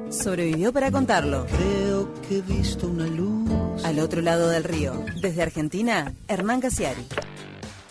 Sobrevivió para contarlo. Creo que he visto una luz. Al otro lado del río. Desde Argentina, Hernán Casiari.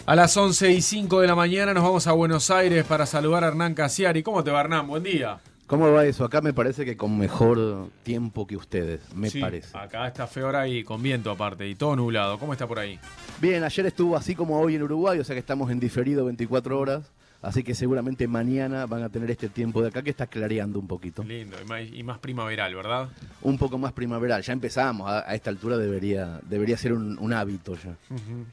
A las 11:05 de la mañana nos vamos a Buenos Aires para saludar a Hernán Casiari. ¿Cómo te va, Hernán? Buen día. ¿Cómo va eso? Acá me parece que con mejor tiempo que ustedes, me Sí, parece. Acá está feo ahora y con viento aparte y todo nublado. ¿Cómo está por ahí? Bien, ayer estuvo así como hoy en Uruguay, o sea que estamos en diferido 24 horas, así que seguramente mañana van a tener este tiempo de acá que está clareando un poquito. Lindo y más primaveral, ¿verdad? Un poco más primaveral, ya empezamos, a esta altura debería ser un hábito ya.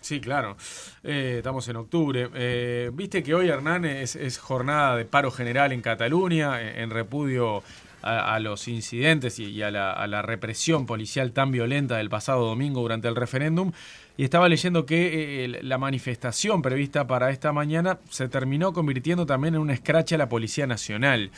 Sí, claro. Estamos en octubre. Viste que hoy, Hernán, es jornada de paro general en Cataluña, en repudio a los incidentes y a la represión policial tan violenta del pasado domingo durante el referéndum. Y estaba leyendo que la manifestación prevista para esta mañana se terminó convirtiendo también en un escrache a la Policía Nacional.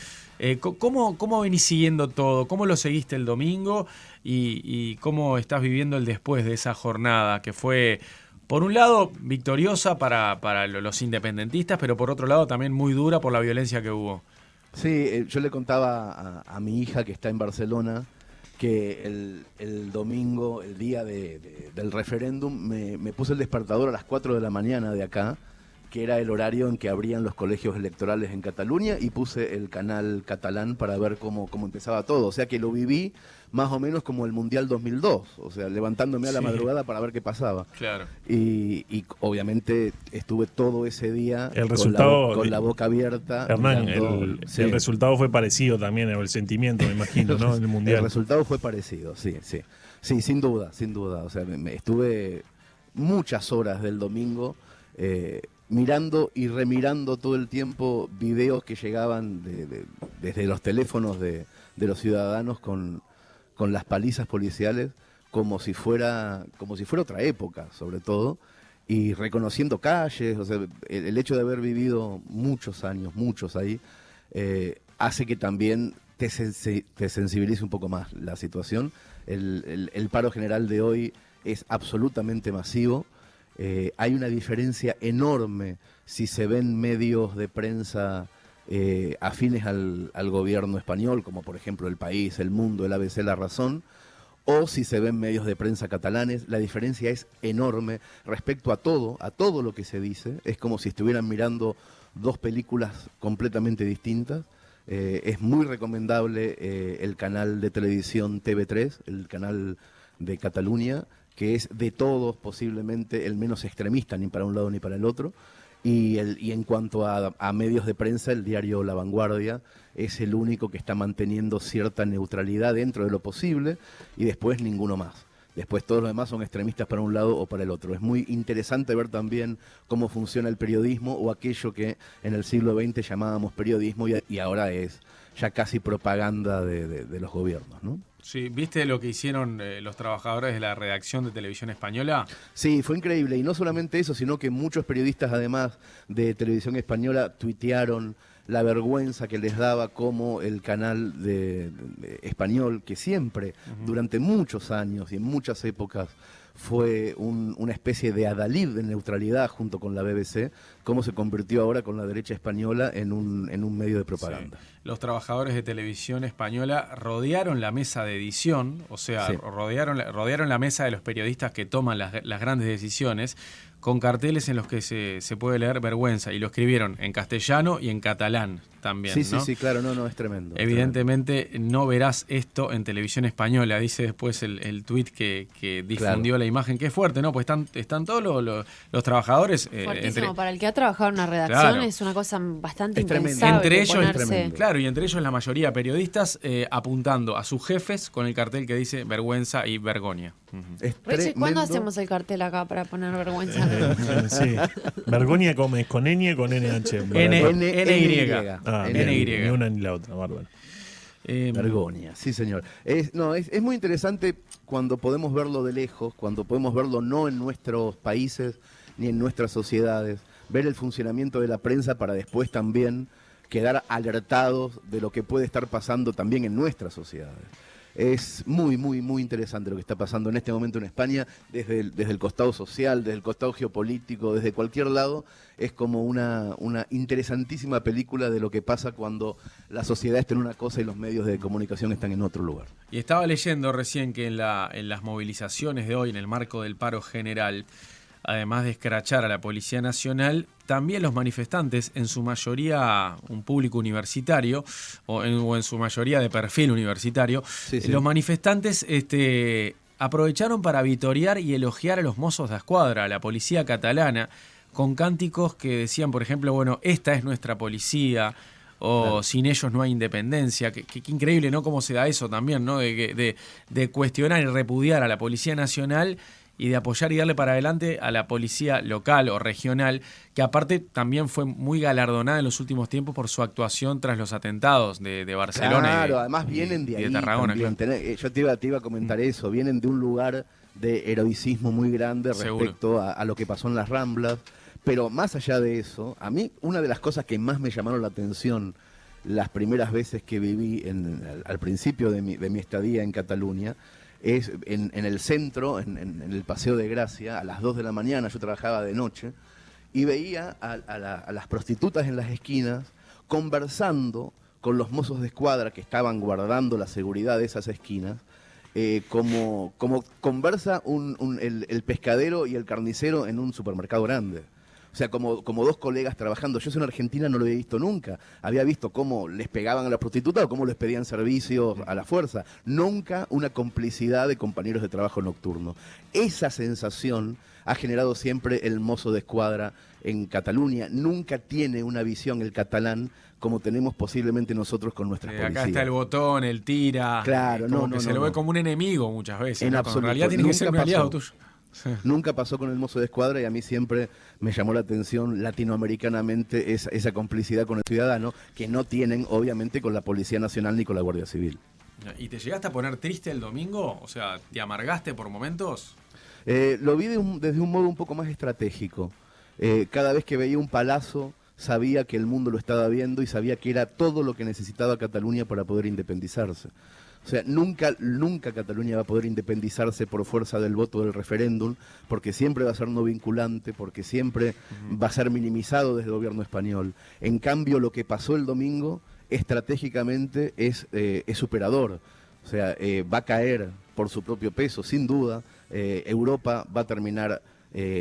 ¿Cómo venís siguiendo todo? ¿Cómo lo seguiste el domingo? ¿Y cómo estás viviendo el después de esa jornada que fue, por un lado, victoriosa para los independentistas, pero por otro lado también muy dura por la violencia que hubo? Sí, yo le contaba a mi hija que está en Barcelona que el domingo, el día del referéndum, me puse el despertador a las 4 de la mañana de acá, que era el horario en que abrían los colegios electorales en Cataluña, y puse el canal catalán para ver cómo empezaba todo. O sea que lo viví más o menos como el Mundial 2002, o sea, levantándome a la madrugada para ver qué pasaba. Claro. Y obviamente estuve todo ese día el resultado, con la boca abierta. Hernán, mirando, el resultado fue parecido también, el sentimiento, me imagino, ¿no? En el Mundial. El resultado fue parecido, sí. Sí, sin duda. O sea, estuve muchas horas del domingo mirando y remirando todo el tiempo videos que llegaban desde los teléfonos de los ciudadanos con las palizas policiales, como si fuera otra época, sobre todo, y reconociendo calles. O sea, el hecho de haber vivido muchos años ahí, hace que también te sensibilice un poco más la situación. El paro general de hoy es absolutamente masivo. Hay una diferencia enorme si se ven medios de prensa afines al gobierno español, como por ejemplo El País, El Mundo, el ABC, La Razón, o si se ven medios de prensa catalanes. La diferencia es enorme respecto a todo lo que se dice. Es como si estuvieran mirando dos películas completamente distintas. Es muy recomendable el canal de televisión TV3, el canal de Cataluña, que es de todos posiblemente el menos extremista, ni para un lado ni para el otro. Y en cuanto a medios de prensa, el diario La Vanguardia es el único que está manteniendo cierta neutralidad dentro de lo posible, y después ninguno más. Después todos los demás son extremistas para un lado o para el otro. Es muy interesante ver también cómo funciona el periodismo, o aquello que en el siglo XX llamábamos periodismo y ahora es ya casi propaganda de los gobiernos, ¿no? Sí, ¿viste lo que hicieron los trabajadores de la redacción de Televisión Española? Sí, fue increíble. Y no solamente eso, sino que muchos periodistas, además de Televisión Española, tuitearon la vergüenza que les daba como el canal de español, que siempre, durante muchos años y en muchas épocas, fue una especie de adalid de neutralidad junto con la BBC, cómo se convirtió ahora con la derecha española en un medio de propaganda. Sí. Los trabajadores de Televisión Española rodearon la mesa de edición, o sea, sí, rodearon la mesa de los periodistas que toman las grandes decisiones, con carteles en los que se puede leer vergüenza, y lo escribieron en castellano y en catalán también, sí, ¿no? Sí, claro, no, es tremendo. Evidentemente no verás esto en Televisión Española, dice después el tuit que difundió la imagen, que es fuerte, ¿no? Pues están todos los trabajadores. Fuertísimo, para el que ha trabajado en una redacción, claro, es una cosa bastante impensable. Entre ellos, ponerse... claro, y entre ellos la mayoría periodistas apuntando a sus jefes con el cartel que dice vergüenza y vergoña. Richie, ¿cuándo hacemos el cartel acá para poner vergüenza? Sí. Vergoña con ñ, con NH. NY. NY. Ni una ni la otra, bárbaro. Vergoña, sí señor. Es muy interesante cuando podemos verlo de lejos, cuando podemos verlo no en nuestros países ni en nuestras sociedades, ver el funcionamiento de la prensa para después también quedar alertados de lo que puede estar pasando también en nuestras sociedades. Es muy, muy, muy interesante lo que está pasando en este momento en España, desde el costado social, desde el costado geopolítico, desde cualquier lado. Es como una interesantísima película de lo que pasa cuando la sociedad está en una cosa y los medios de comunicación están en otro lugar. Y estaba leyendo recién que en las movilizaciones de hoy, en el marco del paro general, además de escrachar a la Policía Nacional, también los manifestantes, en su mayoría un público universitario, o en su mayoría de perfil universitario, Sí. los manifestantes aprovecharon para vitorear y elogiar a los Mossos d'Esquadra, a la policía catalana, con cánticos que decían, por ejemplo, bueno, esta es nuestra policía, o claro, sin ellos no hay independencia. Qué increíble, ¿no? Cómo se da eso también, ¿no? De cuestionar y repudiar a la Policía Nacional y de apoyar y darle para adelante a la policía local o regional, que aparte también fue muy galardonada en los últimos tiempos por su actuación tras los atentados de Barcelona. Claro, además vienen de ahí. De Tarragona, también. Claro. Yo te iba a comentar eso, vienen de un lugar de heroicismo muy grande respecto a lo que pasó en las Ramblas, pero más allá de eso, a mí una de las cosas que más me llamaron la atención las primeras veces que viví al principio de mi estadía en Cataluña, es en el centro, en el Paseo de Gracia, a las 2 de la mañana, yo trabajaba de noche, y veía a las prostitutas en las esquinas conversando con los mozos d'Esquadra que estaban guardando la seguridad de esas esquinas, como conversa el pescadero y el carnicero en un supermercado grande. O sea, como dos colegas trabajando. Yo eso en Argentina no lo había visto nunca. Había visto cómo les pegaban a las prostitutas o cómo les pedían servicios a la fuerza. Nunca una complicidad de compañeros de trabajo nocturno. Esa sensación ha generado siempre el mozo d'Esquadra en Cataluña. Nunca tiene una visión el catalán como tenemos posiblemente nosotros con nuestras policías. Acá está el botón, el tira. Claro, se lo ve como un enemigo muchas veces. En ¿no? absoluto. En realidad tiene que ser un aliado tuyo. Sí. Nunca pasó con el mozo d'Esquadra y a mí siempre me llamó la atención latinoamericanamente esa complicidad con el ciudadano que no tienen obviamente con la Policía Nacional ni con la Guardia Civil. ¿Y te llegaste a poner triste el domingo? O sea, ¿te amargaste por momentos? Lo vi desde un modo un poco más estratégico. Cada vez que veía un palazo sabía que el mundo lo estaba viendo y sabía que era todo lo que necesitaba Cataluña para poder independizarse. O sea, nunca Cataluña va a poder independizarse por fuerza del voto del referéndum, porque siempre va a ser no vinculante, porque siempre va a ser minimizado desde el gobierno español. En cambio, lo que pasó el domingo, estratégicamente, es superador. O sea, va a caer por su propio peso, sin duda. Europa va a terminar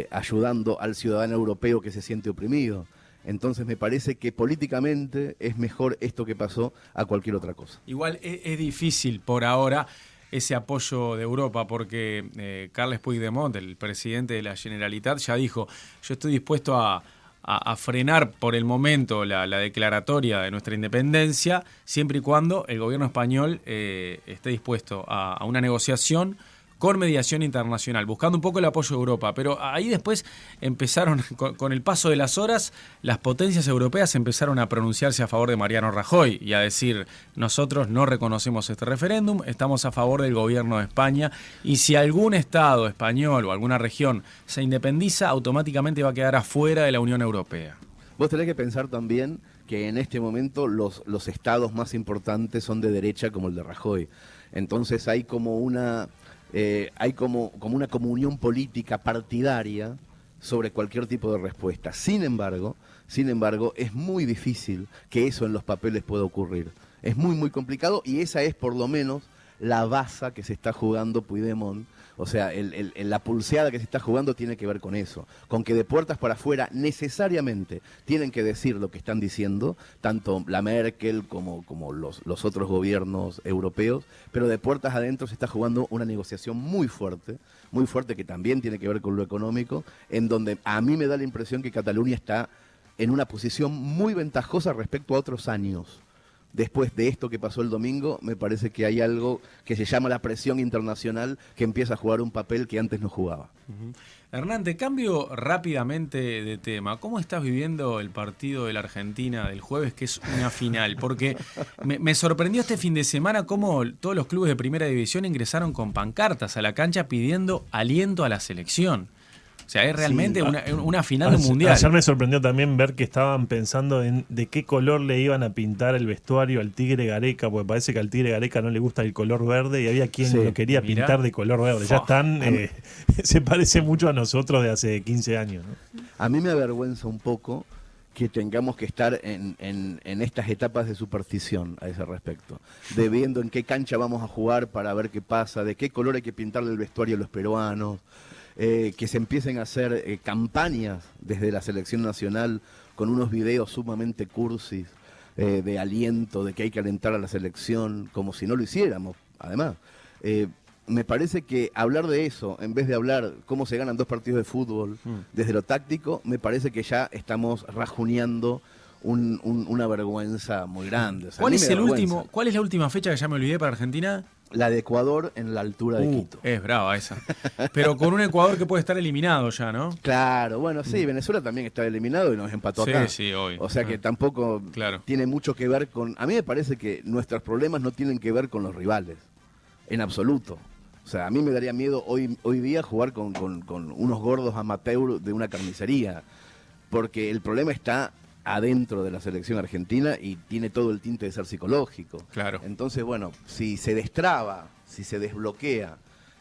ayudando al ciudadano europeo que se siente oprimido. Entonces me parece que políticamente es mejor esto que pasó a cualquier otra cosa. Igual es difícil por ahora ese apoyo de Europa porque Carles Puigdemont, el presidente de la Generalitat, ya dijo, yo estoy dispuesto a frenar por el momento la declaratoria de nuestra independencia siempre y cuando el gobierno español esté dispuesto a una negociación con mediación internacional, buscando un poco el apoyo de Europa. Pero ahí después empezaron, con el paso de las horas, las potencias europeas empezaron a pronunciarse a favor de Mariano Rajoy y a decir, nosotros no reconocemos este referéndum, estamos a favor del gobierno de España y si algún Estado español o alguna región se independiza, automáticamente va a quedar afuera de la Unión Europea. Vos tenés que pensar también que en este momento los estados más importantes son de derecha como el de Rajoy. Entonces hay como una comunión política partidaria sobre cualquier tipo de respuesta. Sin embargo, es muy difícil que eso en los papeles pueda ocurrir. Es muy, muy complicado y esa es por lo menos la baza que se está jugando Puigdemont. O sea, la pulseada que se está jugando tiene que ver con eso, con que de puertas para afuera necesariamente tienen que decir lo que están diciendo, tanto la Merkel como los otros gobiernos europeos, pero de puertas adentro se está jugando una negociación muy fuerte que también tiene que ver con lo económico, en donde a mí me da la impresión que Cataluña está en una posición muy ventajosa respecto a otros años. Después de esto que pasó el domingo, me parece que hay algo que se llama la presión internacional que empieza a jugar un papel que antes no jugaba. Hernán, te cambio rápidamente de tema. ¿Cómo estás viviendo el partido de la Argentina del jueves, que es una final? Porque me sorprendió este fin de semana cómo todos los clubes de primera división ingresaron con pancartas a la cancha pidiendo aliento a la selección. O sea, es realmente Sí. una final de un mundial. Ayer me sorprendió también ver que estaban pensando en de qué color le iban a pintar el vestuario al Tigre Gareca, porque parece que al Tigre Gareca no le gusta el color verde y había quien Sí. lo quería Mirá. pintar de color verde. Ya están, se parece mucho a nosotros de hace 15 años, ¿no? A mí me avergüenza un poco que tengamos que estar en estas etapas de superstición a ese respecto, de viendo en qué cancha vamos a jugar para ver qué pasa, de qué color hay que pintarle el vestuario a los peruanos, que se empiecen a hacer campañas desde la selección nacional con unos videos sumamente cursis, de aliento, de que hay que alentar a la selección, como si no lo hiciéramos, además. Me parece que hablar de eso, en vez de hablar cómo se ganan 2 partidos de fútbol desde lo táctico, me parece que ya estamos rajuneando una vergüenza muy grande. O sea, a ¿Cuál mí es me el da vergüenza. último? ¿Cuál es la última fecha que ya me olvidé para Argentina? La de Ecuador en la altura de Quito. Es brava esa. Pero con un Ecuador que puede estar eliminado ya, ¿no? Claro, bueno, sí, Venezuela también está eliminado y nos empató Sí, acá. sí, obvio. O sea que tampoco Claro. tiene mucho que ver con... A mí me parece que nuestros problemas no tienen que ver con los rivales, en absoluto. O sea, a mí me daría miedo hoy día jugar con unos gordos amateur de una carnicería, porque el problema está adentro de la selección argentina y tiene todo el tinte de ser psicológico. Claro. Entonces, bueno, si se destraba, si se desbloquea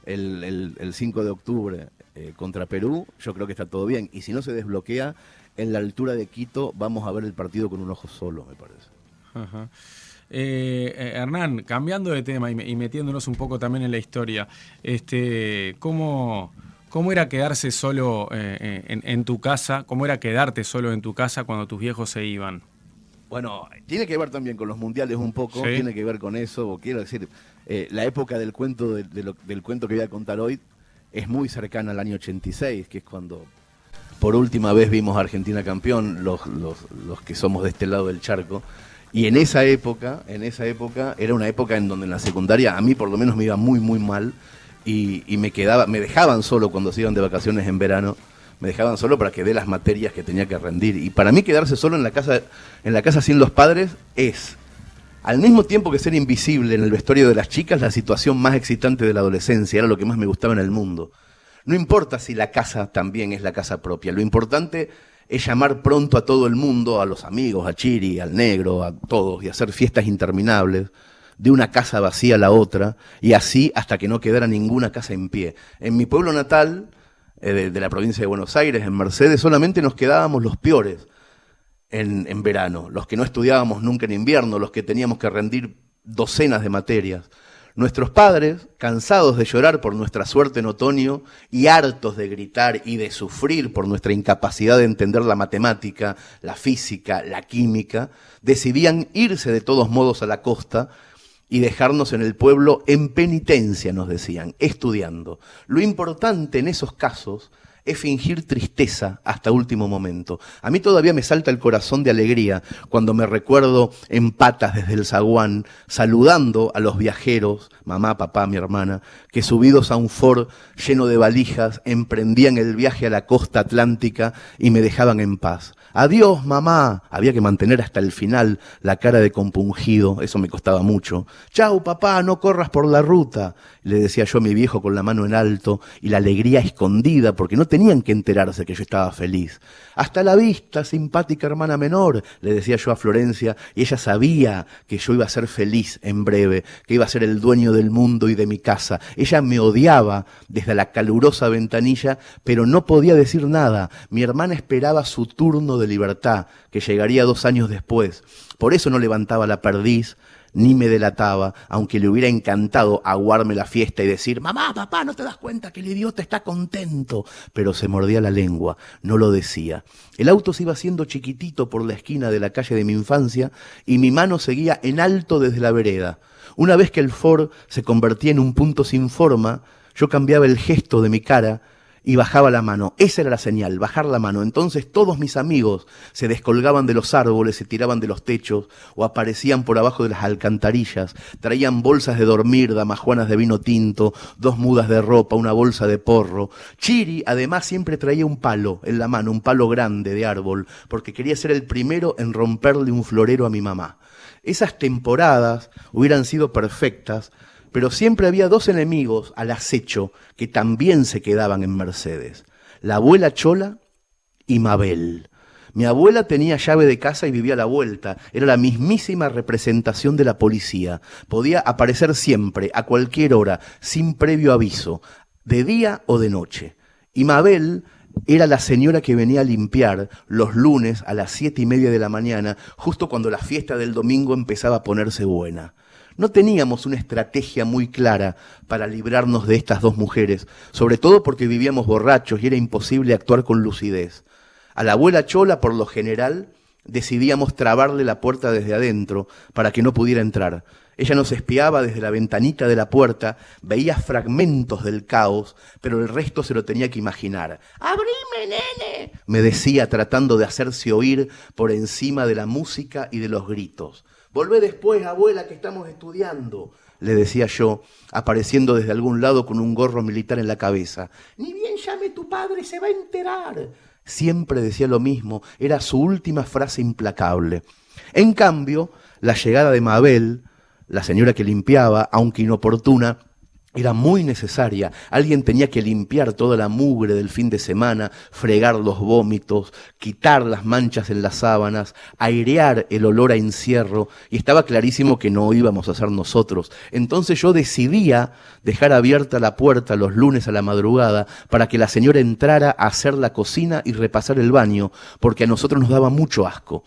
el 5 de octubre contra Perú, yo creo que está todo bien. Y si no se desbloquea, en la altura de Quito vamos a ver el partido con un ojo solo, me parece. Ajá. Hernán, cambiando de tema y metiéndonos un poco también en la historia, ¿cómo era quedarse solo en tu casa? ¿Cómo era quedarte solo en tu casa cuando tus viejos se iban? Bueno, tiene que ver también con los mundiales un poco, Sí. tiene que ver con eso. Quiero decir, la época del cuento del cuento que voy a contar hoy es muy cercana al año 86, que es cuando por última vez vimos a Argentina campeón, los que somos de este lado del charco. Y en esa época era una época en donde en la secundaria a mí por lo menos me iba muy muy mal y me dejaban solo cuando se iban de vacaciones en verano, me dejaban solo para que dé las materias que tenía que rendir. Y para mí quedarse solo en la casa sin los padres es, al mismo tiempo que ser invisible en el vestuario de las chicas, la situación más excitante de la adolescencia, era lo que más me gustaba en el mundo. No importa si la casa también es la casa propia, lo importante es llamar pronto a todo el mundo, a los amigos, a Chiri, al negro, a todos, y hacer fiestas interminables, de una casa vacía a la otra, y así hasta que no quedara ninguna casa en pie. En mi pueblo natal, de la provincia de Buenos Aires, en Mercedes, solamente nos quedábamos los peores en verano, los que no estudiábamos nunca en invierno, los que teníamos que rendir docenas de materias. Nuestros padres, cansados de llorar por nuestra suerte en otoño y hartos de gritar y de sufrir por nuestra incapacidad de entender la matemática, la física, la química, decidían irse de todos modos a la costa y dejarnos en el pueblo en penitencia, nos decían, estudiando. Lo importante en esos casos es fingir tristeza hasta último momento. A mí todavía me salta el corazón de alegría cuando me recuerdo en patas desde el zaguán, saludando a los viajeros, mamá, papá, mi hermana, que subidos a un Ford lleno de valijas, emprendían el viaje a la costa atlántica y me dejaban en paz. Adiós, mamá. Había que mantener hasta el final la cara de compungido, eso me costaba mucho. Chau, papá, no corras por la ruta, le decía yo a mi viejo con la mano en alto y la alegría escondida porque no tenían que enterarse que yo estaba feliz. Hasta la vista, simpática hermana menor, le decía yo a Florencia, y ella sabía que yo iba a ser feliz en breve, que iba a ser el dueño del mundo y de mi casa. Ella me odiaba desde la calurosa ventanilla, pero no podía decir nada. Mi hermana esperaba su turno de libertad, que llegaría 2 años después. Por eso no levantaba la perdiz, ni me delataba, aunque le hubiera encantado aguarme la fiesta y decir, mamá, papá, ¿no te das cuenta que el idiota está contento? Pero se mordía la lengua, no lo decía. El auto se iba haciendo chiquitito por la esquina de la calle de mi infancia y mi mano seguía en alto desde la vereda. Una vez que el Ford se convertía en un punto sin forma, yo cambiaba el gesto de mi cara y bajaba la mano. Esa era la señal, bajar la mano. Entonces todos mis amigos se descolgaban de los árboles, se tiraban de los techos o aparecían por abajo de las alcantarillas. Traían bolsas de dormir, damajuanas de vino tinto, 2 mudas de ropa, una bolsa de porro. Chiri además siempre traía un palo en la mano, un palo grande de árbol, porque quería ser el primero en romperle un florero a mi mamá. Esas temporadas hubieran sido perfectas, pero siempre había 2 enemigos al acecho que también se quedaban en Mercedes. la abuela Chola y Mabel. Mi abuela tenía llave de casa y vivía a la vuelta. Era la mismísima representación de la policía. Podía aparecer siempre, a cualquier hora, sin previo aviso, de día o de noche. Y Mabel era la señora que venía a limpiar los lunes a las 7:30 de la mañana, justo cuando la fiesta del domingo empezaba a ponerse buena. No teníamos una estrategia muy clara para librarnos de estas dos mujeres, sobre todo porque vivíamos borrachos y era imposible actuar con lucidez. A la abuela Chola, por lo general, decidíamos trabarle la puerta desde adentro para que no pudiera entrar. Ella nos espiaba desde la ventanita de la puerta, veía fragmentos del caos, pero el resto se lo tenía que imaginar. ¡Abrime, nene!, me decía, tratando de hacerse oír por encima de la música y de los gritos. «Volvé después, abuela, que estamos estudiando», le decía yo, apareciendo desde algún lado con un gorro militar en la cabeza. «Ni bien llame tu padre, se va a enterar». Siempre decía lo mismo, era su última frase implacable. En cambio, la llegada de Mabel, la señora que limpiaba, aunque inoportuna, era muy necesaria. Alguien tenía que limpiar toda la mugre del fin de semana, fregar los vómitos, quitar las manchas en las sábanas, airear el olor a encierro, y estaba clarísimo que no íbamos a ser nosotros. Entonces yo decidía dejar abierta la puerta los lunes a la madrugada para que la señora entrara a hacer la cocina y repasar el baño, porque a nosotros nos daba mucho asco.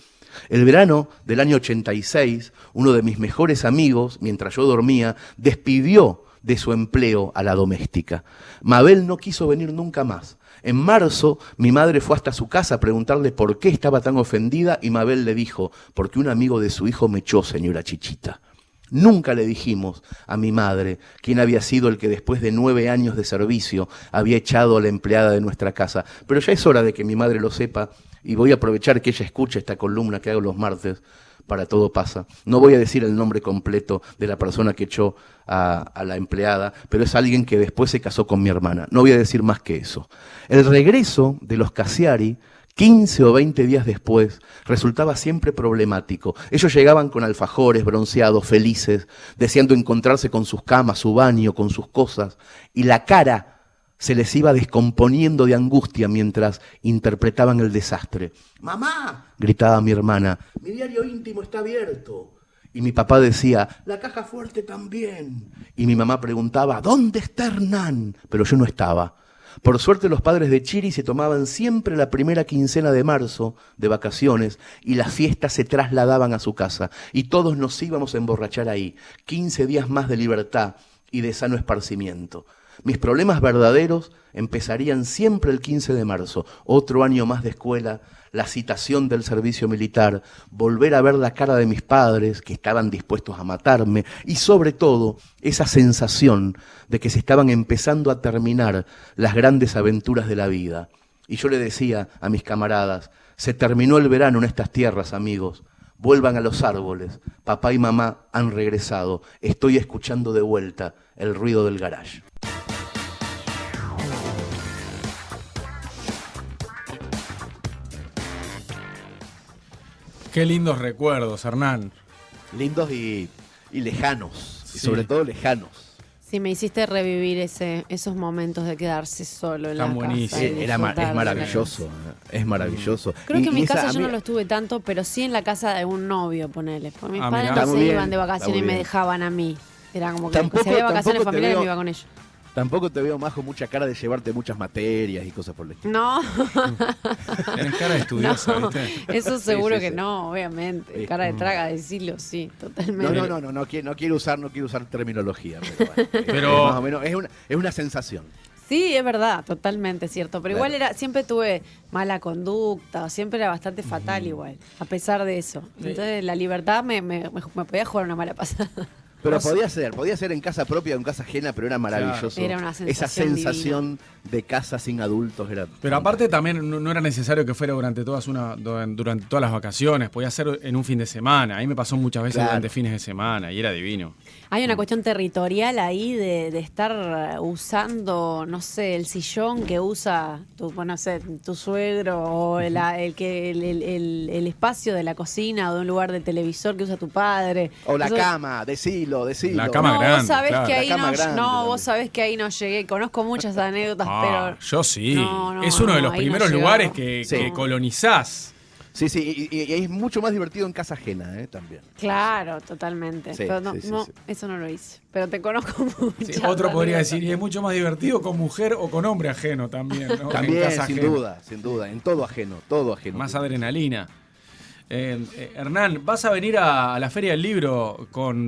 El verano del año 86, uno de mis mejores amigos, mientras yo dormía, despidió de su empleo a la doméstica. Mabel no quiso venir nunca más. En marzo, mi madre fue hasta su casa a preguntarle por qué estaba tan ofendida y Mabel le dijo, porque un amigo de su hijo me echó, señora Chichita. Nunca le dijimos a mi madre quién había sido el que después de 9 años de servicio había echado a la empleada de nuestra casa, pero ya es hora de que mi madre lo sepa y voy a aprovechar que ella escuche esta columna que hago los martes para Todo Pasa. No voy a decir el nombre completo de la persona que echó a la empleada, pero es alguien que después se casó con mi hermana. No voy a decir más que eso. El regreso de los Casiari, 15 o 20 días después, resultaba siempre problemático. Ellos llegaban con alfajores, bronceados, felices, deseando encontrarse con sus camas, su baño, con sus cosas, y la cara se les iba descomponiendo de angustia mientras interpretaban el desastre. «¡Mamá!», gritaba mi hermana, «mi diario íntimo está abierto». Y mi papá decía, «la caja fuerte también». Y mi mamá preguntaba, «¿dónde está Hernán?». Pero yo no estaba. Por suerte los padres de Chiri se tomaban siempre la primera quincena de marzo de vacaciones y las fiestas se trasladaban a su casa. Y todos nos íbamos a emborrachar ahí. 15 días más de libertad y de sano esparcimiento. Mis problemas verdaderos empezarían siempre el 15 de marzo, otro año más de escuela, la citación del servicio militar, volver a ver la cara de mis padres que estaban dispuestos a matarme y sobre todo esa sensación de que se estaban empezando a terminar las grandes aventuras de la vida. Y yo le decía a mis camaradas, se terminó el verano en estas tierras, amigos. Vuelvan a los árboles, papá y mamá han regresado, estoy escuchando de vuelta el ruido del garage. Qué lindos recuerdos, Hernán. Lindos y lejanos, Sí. y sobre todo lejanos. Sí, me hiciste revivir esos momentos de quedarse solo en Están la buenísimos. casa. y Es disfrutar maravilloso, es maravilloso. Creo que en mi esa- casa a yo mí- no lo estuve tanto, pero sí en la casa de un novio, ponele. Porque mis Ah, padres mirá. no Está se muy bien, iban de está vacaciones y muy me bien. dejaban a mí. Era como que Tampoco- si había vacaciones tampoco te familiares veo- me iba con ellos. Tampoco te veo, Majo, mucha cara de llevarte muchas materias y cosas por el estilo. No, Tenés cara de estudiosa, ¿viste? eso seguro sí, que sí. no, obviamente. Sí. Cara de traga, decirlo, sí, totalmente. No quiero usar terminología, pero, bueno, Pero- más o menos es una sensación. Sí, es verdad, totalmente cierto. Pero Claro. igual siempre tuve mala conducta, siempre era bastante fatal igual, a pesar de eso. Entonces la libertad me podía jugar una mala pasada. Pero podía ser en casa propia o en casa ajena, pero era maravilloso. Era una Esa sensación sensación de casa sin adultos era. Pero aparte también no era necesario que fuera durante todas las vacaciones, podía ser en un fin de semana. A mí me pasó muchas veces Claro. durante fines de semana y era divino. Hay una cuestión territorial ahí de estar usando, no sé, el sillón que usa tu suegro o el espacio de la cocina o de un lugar de televisor que usa tu padre. O la Eso- cama, decilo. decilo. La cama No, grande, vos sabés claro. que ahí La cama no, grande no, también. vos sabés que ahí no llegué. Conozco muchas anécdotas, Ah, pero yo sí. No, es uno de los ahí no primeros llegamos. lugares que, Sí. que colonizás. Sí, y es mucho más divertido en casa ajena, también. claro, totalmente. Sí, Pero no, sí, sí, no, sí. eso no lo hice. Pero te conozco mucho. Sí, otro podría decir, y es mucho más divertido con mujer o con hombre ajeno también, ¿no? En También, casa sin ajena. duda, en todo ajeno. Más adrenalina. Hernán, vas a venir a la Feria del Libro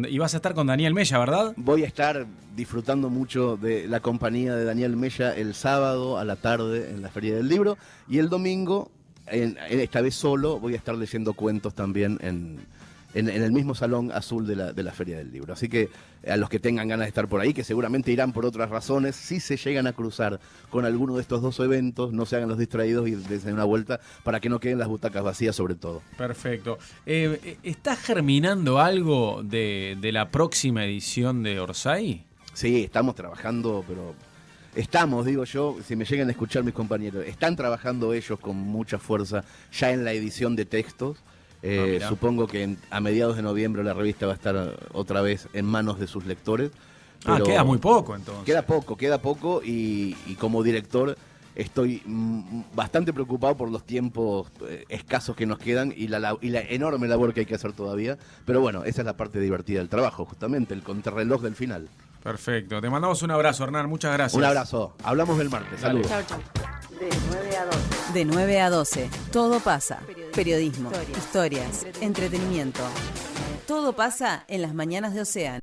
y vas a estar con Daniel Mella, ¿verdad? Voy a estar disfrutando mucho de la compañía de Daniel Mella el sábado a la tarde en la Feria del Libro y el domingo, esta vez solo, voy a estar leyendo cuentos también en el mismo salón azul de la Feria del Libro. Así que a los que tengan ganas de estar por ahí, que seguramente irán por otras razones, si se llegan a cruzar con alguno de estos dos eventos, no se hagan los distraídos y den una vuelta para que no queden las butacas vacías sobre todo. Perfecto. ¿Está germinando algo de la próxima edición de Orsay? Sí, estamos trabajando, pero estamos, digo yo, si me llegan a escuchar mis compañeros, están trabajando ellos con mucha fuerza ya en la edición de textos. Mira. Supongo que a mediados de noviembre la revista va a estar otra vez en manos de sus lectores. pero Queda muy poco entonces. Queda poco y como director estoy bastante preocupado por los tiempos escasos que nos quedan y la enorme labor que hay que hacer todavía. Pero bueno, esa es la parte divertida del trabajo, justamente, el contrarreloj del final. Perfecto. Te mandamos un abrazo, Hernán. Muchas gracias. Un abrazo. Hablamos del martes. Dale. Saludos. Chau, chau. De 9 a 12. Todo pasa. Periodismo, historias, entretenimiento. Todo pasa en las mañanas de Océano.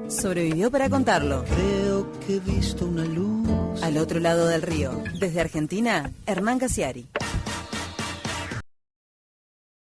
Sobrevivió para contarlo. Creo que he visto una luz. Al otro lado del río. Desde Argentina, Hernán Casiari.